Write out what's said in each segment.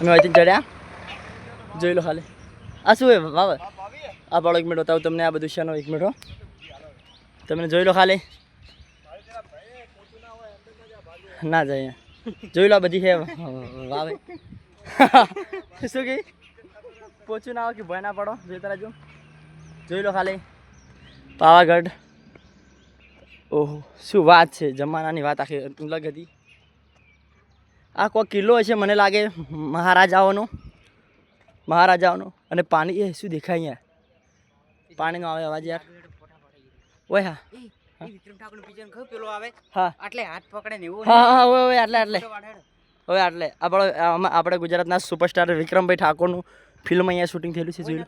અમે અહીંથી ચડ્યા જોઈ લો ખાલી આ શું હે વાવે આ પાડો 1 મિનિટ બતાવું તમને આ બધું શાનો 1 મિનિટ તમને જોઈ લો ખાલી ના જાય જોઈ લો આ બધી છે વાવે શું કે પોચું ના આવે કે ભય ના પડો જોઈતા રહેજો જોઈ લો ખાલી પાવાગઢ ઓહો શું વાત છે જમાનાની વાત આખી અલગ હતી આ કોઈ કિલ્લો હશે મને લાગે મહારાજાઓનો અને પાણી એ શું દેખાય અહીંયા પાણીનો આવે અવાજ યાર ઓય હા વિક્રમ ઠાકોર પિક્ચર ખબર પેલો આવે હા આટલે હાથ પકડે ને એવું હા હા ઓય આટલે આપણે ગુજરાતના સુપરસ્ટાર વિક્રમભાઈ ઠાકોરનું ફિલ્મ અહીંયા શૂટિંગ થયેલું છે જોઈ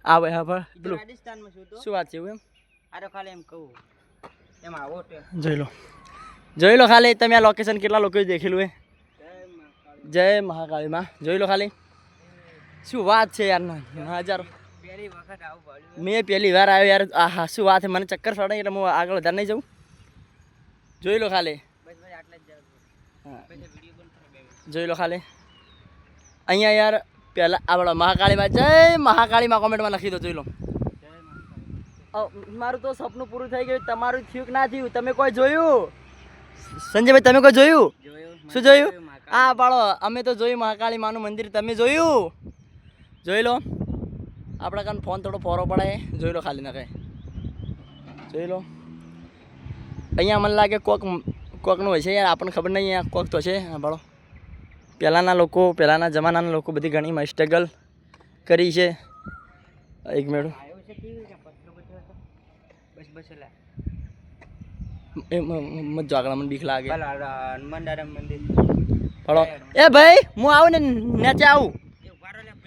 આવે હા પણ પેલું રાજસ્થાનમાં છું તો શું વાત છે એવું એમ આરો ખાલી એમ કહું એમ આવો જોઈ લો ખાલી તમે આ લોકેશન કેટલા લોકોએ દેખેલું હે જય મહાકાળીમાં જોઈ લો ખાલી શું વાત છે યાર હજારો પહેલી વખત આવું ભાળ્યું મેં પહેલી વાર આવ્યો યાર આહા શું વાત છે મને ચક્કર ચડે એટલે હું આગળ વધારે નહીં જાઉં જોઈ લો ખાલી બસ આટલે જ જાવ હા પછી વિડિયો કોલ કરો બે જોઈ લો ખાલી અહીંયા યાર પહેલાં આપણો મહાકાળીમાં જય મહાકાળીમાં કોમેન્ટમાં લખી દો જોઈ લો મારું તો સપનું પૂરું થઈ ગયું તમારું થયું કે ના થયું તમે કોઈ જોયું સંજયભાઈ તમે કોઈ જોયું શું જોયું આ પાડો અમે તો જોયું મહાકાળી માનું મંદિર તમે જોયું જોઈ લો આપણા કાન ફોન થોડો ફોરો પડે જોઈ લો ખાલી નખાય જોઈ લો અહીંયા મને લાગે કોકનું હોય છે યાર આપણને ખબર નહીં અહીંયા કોક તો છે હા પાડો પહેલાંના જમાનાના લોકો બધી ઘણી સ્ટ્રગલ કરી છે 1 મિનિટ આવ્યો છે કેવી છે પથરો હતો બસ લા એ મત જો આગળ મને બીક લાગે હનુમાન દાદા મંદિર પાડો એ ભાઈ હું આવું ને નેચે આવું